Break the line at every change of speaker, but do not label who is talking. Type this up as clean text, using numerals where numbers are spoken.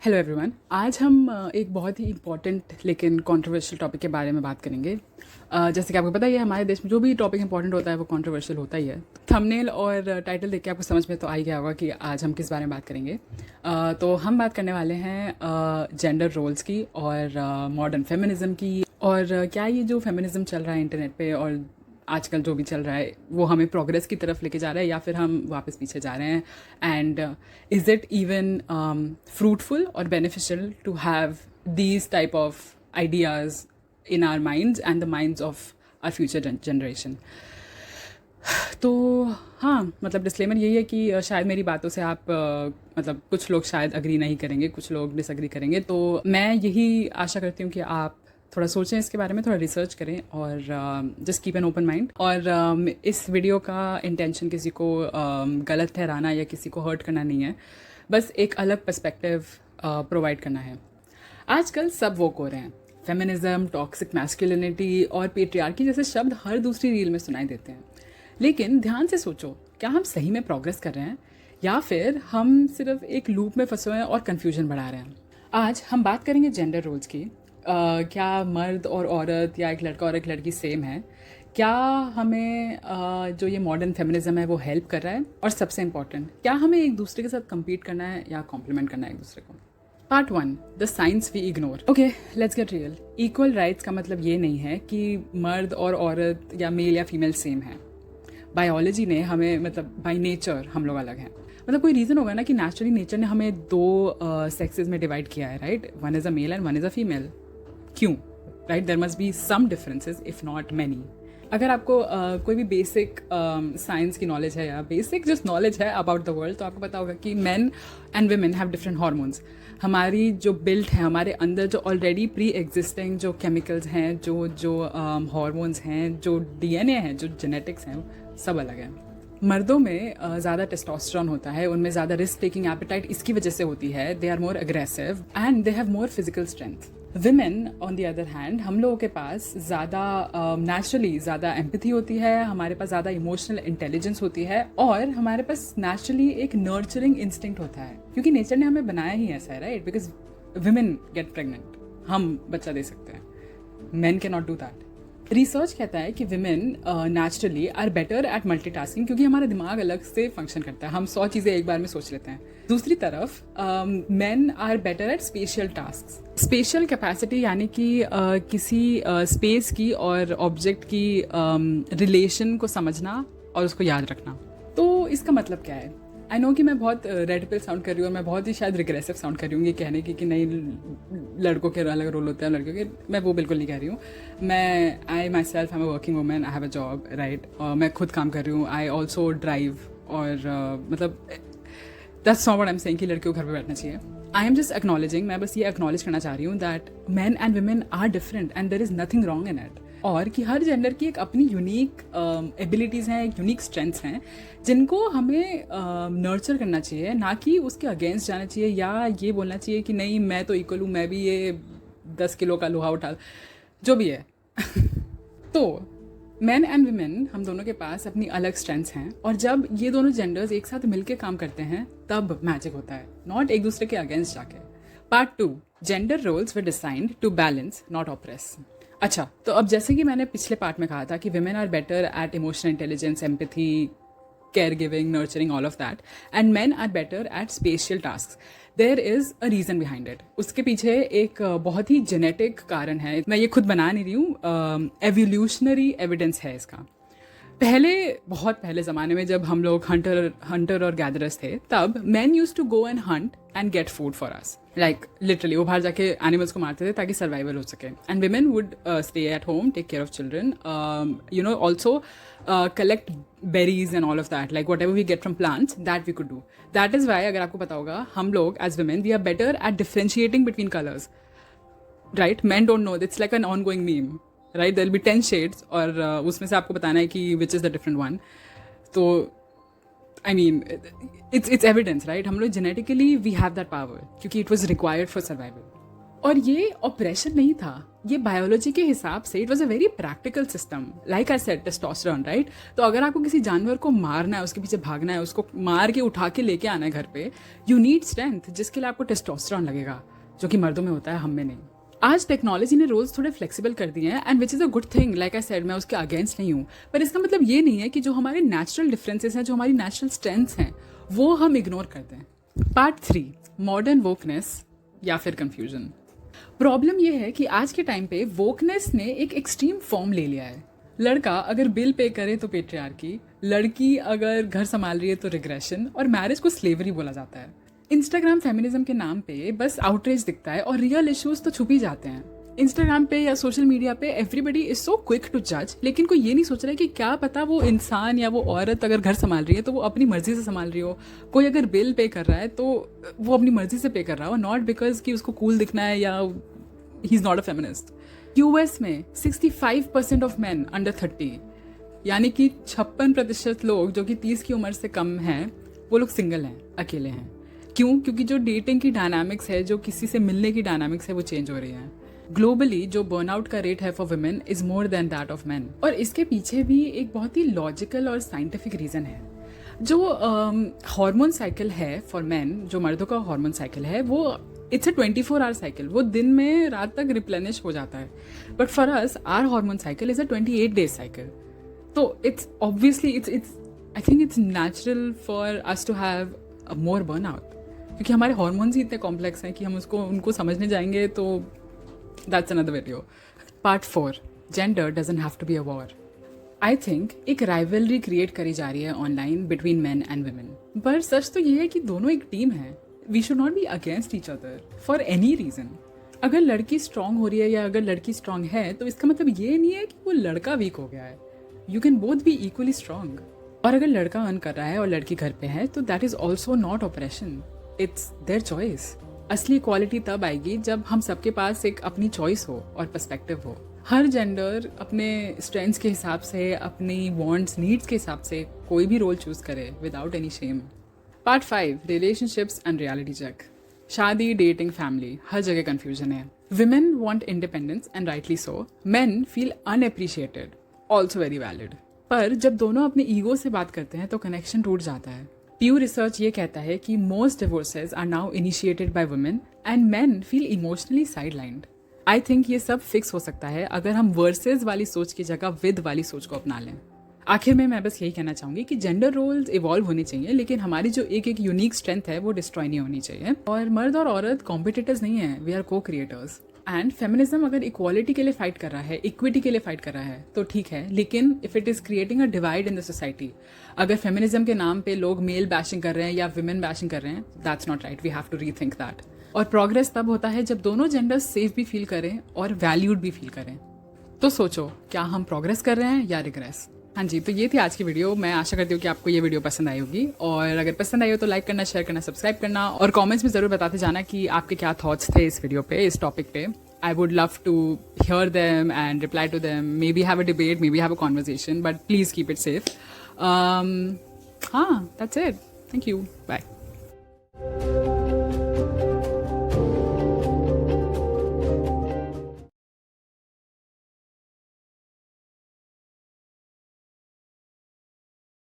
Hello everyone. आज हम एक बहुत ही इम्पॉर्टेंट लेकिन कंट्रोवर्शियल टॉपिक के बारे में बात करेंगे। जैसे कि आपको पता ही है, हमारे देश में जो भी टॉपिक इंपॉर्टेंट होता है वो कंट्रोवर्शियल होता ही है। थंबनेल और टाइटल देख के आपको समझ में तो आ ही गया होगा कि आज हम किस बारे में बात करेंगे। तो हम बात करने वाले हैं जेंडर रोल्स की और मॉडर्न फेमिनिज्म की, और क्या ये जो फेमिनिज्म चल रहा है इंटरनेट पे और आजकल जो भी चल रहा है वो हमें प्रोग्रेस की तरफ लेके जा रहा है या फिर हम वापस पीछे जा रहे हैं। And is it even fruitful और beneficial to have these type of ideas in our minds and the minds of our future generation. तो हाँ, मतलब डिस्क्लेमर यही है कि शायद मेरी बातों से आप मतलब कुछ लोग शायद अग्री नहीं करेंगे, कुछ लोग डिसअग्री करेंगे। तो मैं यही आशा करती हूँ कि आप थोड़ा सोचें इसके बारे में, थोड़ा रिसर्च करें और just keep an open mind. और इस वीडियो का इंटेंशन किसी को गलत ठहराना या किसी को हर्ट करना नहीं है, बस एक अलग पर्सपेक्टिव प्रोवाइड करना है। आजकल सब वोक हो रहे हैं। फेमिनिज्म, टॉक्सिक मैस्कुलिनिटी और पेट्रियार्की जैसे शब्द हर दूसरी रील में सुनाई देते हैं। लेकिन ध्यान से सोचो, क्या हम सही में प्रोग्रेस कर रहे हैं या फिर हम सिर्फ एक लूप में फंसे हुए हैं और कन्फ्यूजन बढ़ा रहे हैं। आज हम बात करेंगे जेंडर रोल्स की। क्या मर्द और औरत या एक लड़का और एक लड़की सेम है? क्या हमें जो ये मॉडर्न फेमिनिज्म है वो हेल्प कर रहा है? और सबसे इम्पॉर्टेंट, क्या हमें एक दूसरे के साथ कम्पीट करना है या कॉम्प्लीमेंट करना है एक दूसरे को? Part 1, the science we ignore. Okay, let's get real. Equal rights का मतलब ये नहीं है कि मर्द और औरत या मेल या फीमेल सेम है। बायोलॉजी ने हमें, मतलब बाय नेचर हम लोग अलग हैं। मतलब कोई रीज़न होगा ना कि नेचुरली नेचर ने हमें दो सेक्सेस में डिवाइड किया है, right? One is a male and one is a female. क्यों? Right, there must be some differences if not many. अगर आपको कोई भी बेसिक साइंस की नॉलेज है या बेसिक जस्ट नॉलेज है अबाउट द वर्ल्ड, तो आपको पता होगा कि main and women have different hormones. हमारी जो बिल्ड है, हमारे अंदर जो ऑलरेडी प्री एग्जिस्टिंग जो केमिकल्स हैं, जो जो हार्मोन्स हैं, जो डीएनए हैं, जो जेनेटिक्स हैं, सब अलग है। मर्दों में ज़्यादा टेस्टोस्टेरोन होता है, उनमें ज़्यादा रिस्क टेकिंग एपेटाइट इसकी वजह से होती है। They are more aggressive and they have more physical strength. Women on the other hand, हम लोगों के पास ज़्यादा नेचुरली ज़्यादा एम्पैथी होती है, हमारे पास ज़्यादा इमोशनल इंटेलिजेंस होती है और हमारे पास नेचुरली एक नर्चरिंग इंस्टिंक्ट होता है, क्योंकि नेचर ने हमें बनाया ही ऐसा है, right? Because women get pregnant, हम बच्चा दे सकते हैं, man can not do that. Research कहता है कि women naturally are better at multitasking, क्योंकि हमारा दिमाग अलग से फंक्शन करता है, हम 100 चीज़ें एक बार में सोच लेते हैं। दूसरी तरफ men are better at spatial task. Spatial capacity यानी कि किसी स्पेस की और ऑब्जेक्ट की रिलेशन को समझना और उसको याद रखना। तो इसका मतलब क्या है? आई नो कि मैं बहुत रेड पिल साउंड कर रही हूँ और मैं बहुत ही शायद रिग्रेसिव साउंड कर रही हूँ ये कहने की कि नहीं लड़कों के अलग रोल होते हैं लड़कियों के। मैं वो बिल्कुल नहीं कह रही हूँ। मैं I myself I am a working women, I have a job, right? और मैं खुद काम कर रही हूँ। आई ऑल्सो ड्राइव और मतलब that's not what I am saying कि लड़कियों को घर पर बैठना चाहिए। आई एम जस्ट एक्नॉलेजिंग, मैं बस ये एक्नॉलेज करना चाह रही हूँ that man and women are different and there is nothing wrong in it, और कि हर जेंडर की एक अपनी यूनिक एबिलिटीज़ हैं, यूनिक स्ट्रेंथ्स हैं जिनको हमें नर्चर करना चाहिए, ना कि उसके अगेंस्ट जाना चाहिए या ये बोलना चाहिए कि नहीं मैं तो इक्वल हूँ, मैं भी ये 10 किलो का लोहा उठा, जो भी है। तो मैन एंड वुमेन, हम दोनों के पास अपनी अलग स्ट्रेंथ्स हैं, और जब ये दोनों जेंडर्स एक साथ मिलकर काम करते हैं तब मैजिक होता है, नॉट एक दूसरे के अगेंस्ट जाके। Part 2, gender roles were designed to balance not oppress. अच्छा, तो अब जैसे कि मैंने पिछले पार्ट में कहा था कि women are better at emotional intelligence, empathy, care giving, nurturing, all of that, and men are better at spatial task. There is a reason behind it. उसके पीछे एक बहुत ही जेनेटिक कारण है, मैं ये खुद बना नहीं रही हूँ, एवोल्यूशनरी एविडेंस है इसका। पहले, बहुत पहले ज़माने में जब हम लोग हंटर और गैदरर्स थे, तब man use to go and hunt and get food for us, like literally वो बाहर जाके एनिमल्स को मारते थे ताकि सर्वाइवल हो सके। And women would stay at home, take care of children, you know, also collect berries and all of that, like whatever we get from plants, that we could do. That is why, अगर आपको पता होगा, हम लोग as women we are better at differentiating between colors, right? Men don't know, it's like an ongoing meme, right? There'll be 10 shades और उसमें से आपको बताना है कि which is the different one. तो I mean it's evidence, right? हम लोग genetically we have that power क्योंकि it was required for survival. और ये ऑपरेशन नहीं था, ये बायोलॉजी के हिसाब से it was a very practical system, like I said testosterone, right? तो अगर आपको किसी जानवर को मारना है, उसके पीछे भागना है, उसको मार के उठा के लेके आना है घर पे, यू नीड स्ट्रेंथ, जिसके लिए आपको टेस्टोस्टेरोन लगेगा, जो कि मर्दों में होता है, हम में नहीं। आज टेक्नोलॉजी ने रोल्स थोड़े फ्लेक्सिबल कर दिए हैं, and which is a good thing, like I said, मैं उसके अगेंस्ट नहीं हूँ, पर इसका मतलब ये नहीं है कि जो हमारे नेचुरल डिफरेंसेस हैं, जो हमारी नेचुरल स्ट्रेंथ्स हैं, वो हम इग्नोर करते हैं। पार्ट 3, मॉडर्न वोकनेस या फिर कन्फ्यूजन। प्रॉब्लम यह है कि आज के टाइम पे वोकनेस ने एक एक्सट्रीम फॉर्म ले लिया है। लड़का अगर बिल पे करे तो पेट्रियार्की, लड़की अगर घर संभाल रही है तो रिग्रेशन, और मैरिज को स्लेवरी बोला जाता है। इंस्टाग्राम फेमिनिज्म के नाम पे बस आउटरीच दिखता है और रियल इश्यूज तो छुप ही जाते हैं। इंस्टाग्राम पे या सोशल मीडिया पे everybody is so quick to जज, लेकिन कोई ये नहीं सोच रहा है कि क्या पता वो इंसान या वो औरत अगर घर संभाल रही है तो वो अपनी मर्जी से संभाल रही हो, कोई अगर बिल पे कर रहा है तो वो अपनी मर्जी से पे कर रहा हो, नॉट बिकॉज कि उसको कूल दिखना है या he is not a feminist. US में 65% ऑफ मैन अंडर 30, यानी कि 56% लोग जो कि 30 की उम्र से कम हैं, वो लोग सिंगल हैं, अकेले हैं। क्यों? क्योंकि जो डेटिंग की डायनामिक्स है, जो किसी से मिलने की डायनामिक्स है, वो चेंज हो रही है। ग्लोबली जो बर्नआउट का रेट है for women is more than that of man, और इसके पीछे भी एक बहुत ही लॉजिकल और साइंटिफिक रीज़न है। जो हार्मोन साइकिल है फॉर मैन, जो मर्दों का हार्मोन साइकिल है, वो इट्स अ 24 आवर साइकिल, वो दिन में रात तक रिप्लेनिश हो जाता है। But for us our hormone cycle is a 28 days cycle. तो it's obviously it's I think it's natural for us to have a more burnout, क्योंकि हमारे हार्मोन्स ही इतने कॉम्प्लेक्स हैं कि हम उनको समझने जाएंगे तो that's another video. Part 4, gender doesn't have to be a war. I think एक राइवलरी क्रिएट करी जा रही है online between man and women, पर सच तो ये है कि दोनों एक टीम है। We should not be against each other for any reason. अगर लड़की स्ट्रांग हो रही है या अगर लड़की स्ट्रांग है, तो इसका मतलब ये नहीं है कि वो लड़का वीक हो गया है। You can both be equally strong. और अगर लड़का अर्न कर रहा है और लड़की घर पे है, तो that is also not operation, it's their choice. असली इक्वालिटी तब आएगी जब हम सबके पास एक अपनी चॉइस हो और पर्सपेक्टिव हो। हर जेंडर अपने स्ट्रेंथ्स के हिसाब से, अपनी वांट्स नीड्स के हिसाब से कोई भी रोल चूज करे without any shame. Part 5, relationships and reality check. शादी, डेटिंग, फैमिली, हर जगह कंफ्यूजन है। Women want independence and rightly so. Men feel unappreciated, also very valid. पर जब दोनों अपने ईगो से बात करते हैं तो कनेक्शन टूट जाता है। प्यू रिसर्च ये कहता है कि most divorces are now initiated by women and men feel emotionally sidelined. I think ये सब फिक्स हो सकता है अगर हम वर्सेज वाली सोच की जगह विद वाली सोच को अपना लें। आखिर में मैं बस यही कहना चाहूंगी कि जेंडर रोल्स इवॉल्व होने चाहिए, लेकिन हमारी जो एक एक यूनिक स्ट्रेंथ है वो डिस्ट्रॉय नहीं होनी चाहिए। और मर्द और औरत कॉम्पिटिटर्स नहीं है, वी आर को क्रिएटर्स। एंड फेमिनिज्म अगर इक्वालिटी के लिए फाइट कर रहा है, इक्विटी के लिए फाइट कर रहा है, तो ठीक है, लेकिन if it is creating a divide in the society, अगर फेमिनिज्म के नाम पे लोग मेल बैशिंग कर रहे हैं या विमेन बैशिंग कर रहे हैं, that's not right. We have to rethink that. और प्रोग्रेस तब होता है जब दोनों जेंडर्स सेफ भी फील करें और वैल्यूड भी फील करें। तो सोचो, क्या हम प्रोग्रेस कर रहे हैं या रिग्रेस? हाँ जी, तो ये थी आज की वीडियो। मैं आशा करती हूँ कि आपको ये वीडियो पसंद आई होगी, और अगर पसंद आई हो तो लाइक करना, शेयर करना, सब्सक्राइब करना, और कमेंट्स में ज़रूर बताते जाना कि आपके क्या थॉट्स थे इस वीडियो पे, इस टॉपिक पे। I would love to hear them and reply to them, maybe have a debate, maybe have a conversation, but please keep it safe. That's it. Thank you. Bye.